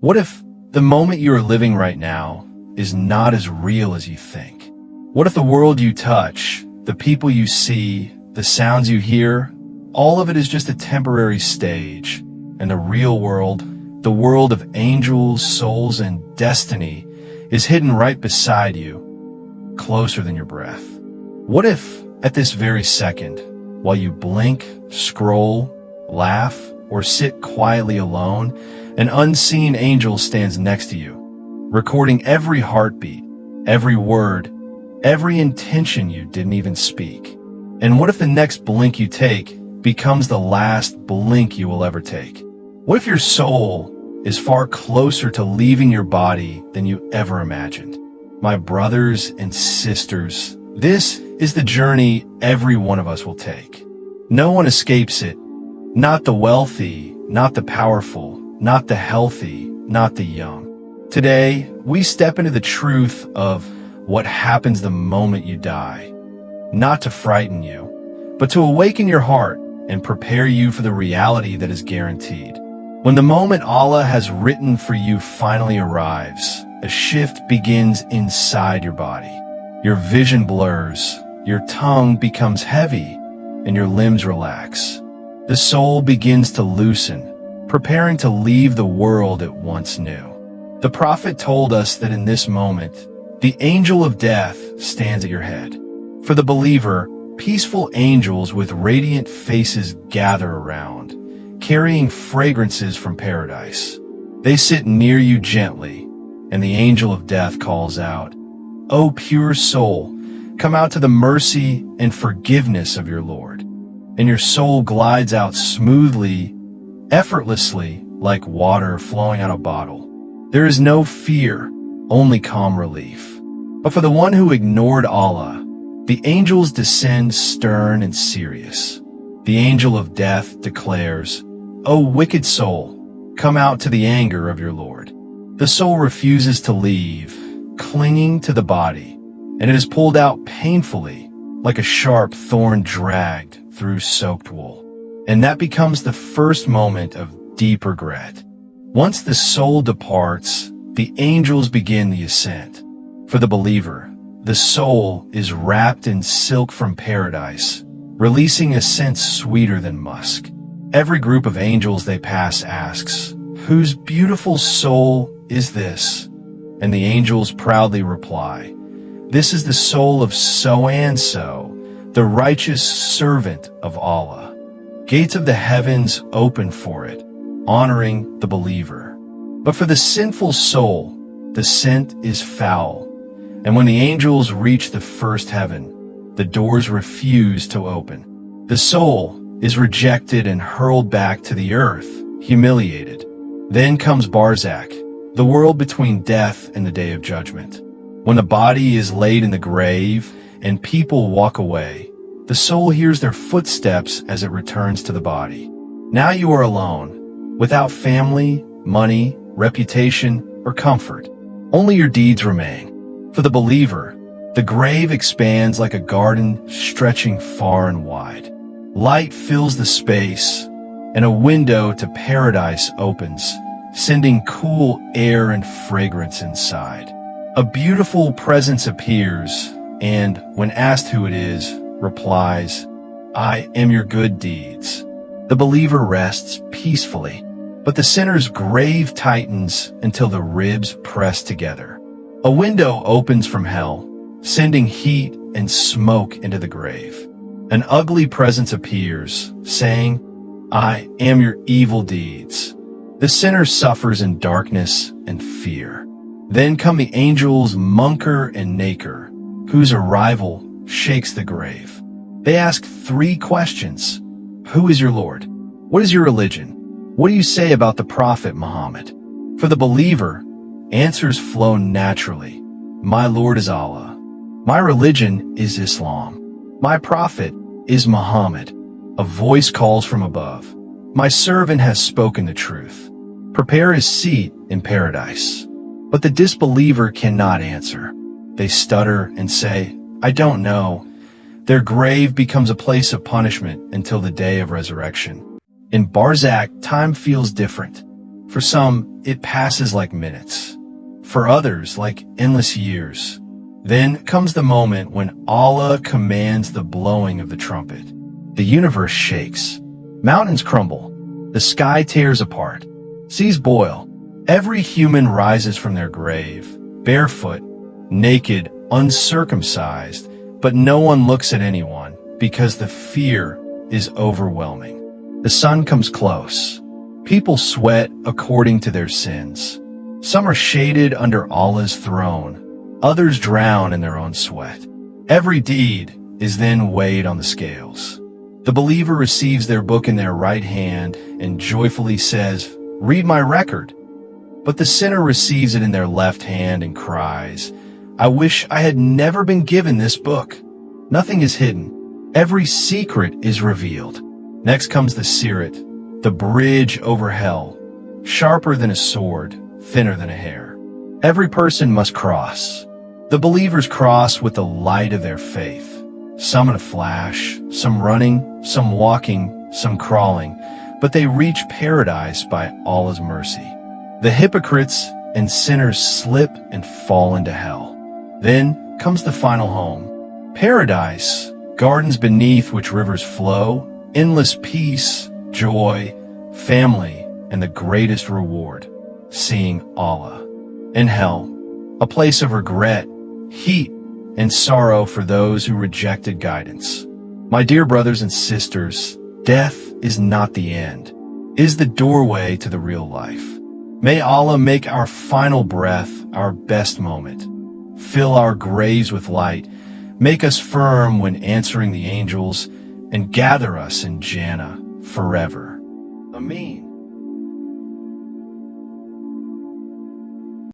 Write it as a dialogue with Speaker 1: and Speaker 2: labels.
Speaker 1: What if the moment you are living right now is not as real as you think? What if the world you touch, the people you see, the sounds you hear, all of it is just a temporary stage, and the real world, the world of angels, souls, and destiny, is hidden right beside you, closer than your breath? What if, at this very second, while you blink, scroll, laugh, or sit quietly alone, an unseen angel stands next to you, recording every heartbeat, every word, every intention you didn't even speak? And what if the next blink you take becomes the last blink you will ever take? What if your soul is far closer to leaving your body than you ever imagined? My brothers and sisters, this is the journey every one of us will take. No one escapes it. Not the wealthy, not the powerful, not the healthy, not the young. Today, we step into the truth of what happens the moment you die, not to frighten you, but to awaken your heart and prepare you for the reality that is guaranteed. When the moment Allah has written for you finally arrives, a shift begins inside your body. Your vision blurs, your tongue becomes heavy, and your limbs relax. The soul begins to loosen, preparing to leave the world it once knew. The Prophet told us that in this moment, the angel of death stands at your head. For the believer, peaceful angels with radiant faces gather around, carrying fragrances from paradise. They sit near you gently, and the angel of death calls out, "O pure soul, come out to the mercy and forgiveness of your Lord." And your soul glides out smoothly, effortlessly, like water flowing out of a bottle. There is no fear, only calm relief. But for the one who ignored Allah, the angels descend stern and serious. The angel of death declares, "O wicked soul, come out to the anger of your Lord." The soul refuses to leave, clinging to the body, and it is pulled out painfully, like a sharp thorn dragged through soaked wool. And that becomes the first moment of deep regret. Once the soul departs, the angels begin the ascent. For the believer, the soul is wrapped in silk from paradise, releasing a scent sweeter than musk. Every group of angels they pass asks, "Whose beautiful soul is this?" And the angels proudly reply, "This is the soul of so-and-so, the righteous servant of Allah." Gates of the heavens open for it, honoring the believer. But for the sinful soul, the scent is foul. And when the angels reach the first heaven, the doors refuse to open. The soul is rejected and hurled back to the earth, humiliated. Then comes Barzakh, the world between death and the day of judgment. When the body is laid in the grave and people walk away, the soul hears their footsteps as it returns to the body. Now you are alone, without family, money, reputation, or comfort. Only your deeds remain. For the believer, the grave expands like a garden stretching far and wide. Light fills the space, and a window to paradise opens, sending cool air and fragrance inside. A beautiful presence appears, and, when asked who it is, replies, "I am your good deeds." The believer rests peacefully, but the sinner's grave tightens until the ribs press together. A window opens from hell, sending heat and smoke into the grave. An ugly presence appears, saying, "I am your evil deeds." The sinner suffers in darkness and fear. Then come the angels Munkar and Nakir, whose arrival shakes the grave. They ask 3 questions. Who is your Lord? What is your religion? What do you say about the Prophet Muhammad? For the believer, answers flow naturally. My Lord is Allah. My religion is Islam. My Prophet is Muhammad. A voice calls from above. My servant has spoken the truth. Prepare his seat in paradise. But the disbeliever cannot answer. They stutter and say, "I don't know." Their grave becomes a place of punishment until the day of resurrection. In Barzakh, time feels different. For some, it passes like minutes. For others, like endless years. Then comes the moment when Allah commands the blowing of the trumpet. The universe shakes. Mountains crumble. The sky tears apart. Seas boil. Every human rises from their grave, barefoot, naked, uncircumcised, but no one looks at anyone because the fear is overwhelming. The sun comes close. People sweat according to their sins. Some are shaded under Allah's throne. Others drown in their own sweat. Every deed is then weighed on the scales. The believer receives their book in their right hand and joyfully says, "Read my record." But the sinner receives it in their left hand and cries, "I wish I had never been given this book." Nothing is hidden. Every secret is revealed. Next comes the sirat, the bridge over hell, sharper than a sword, thinner than a hair. Every person must cross. The believers cross with the light of their faith. Some in a flash, some running, some walking, some crawling, but they reach paradise by Allah's mercy. The hypocrites and sinners slip and fall into hell. Then comes the final home. Paradise, gardens beneath which rivers flow, endless peace, joy, family, and the greatest reward, seeing Allah. In hell, a place of regret, heat, and sorrow for those who rejected guidance. My dear brothers and sisters, death is not the end. It is the doorway to the real life. May Allah make our final breath our best moment. Fill our graves with light. Make us firm when answering the angels, and gather us in Jannah forever. Ameen.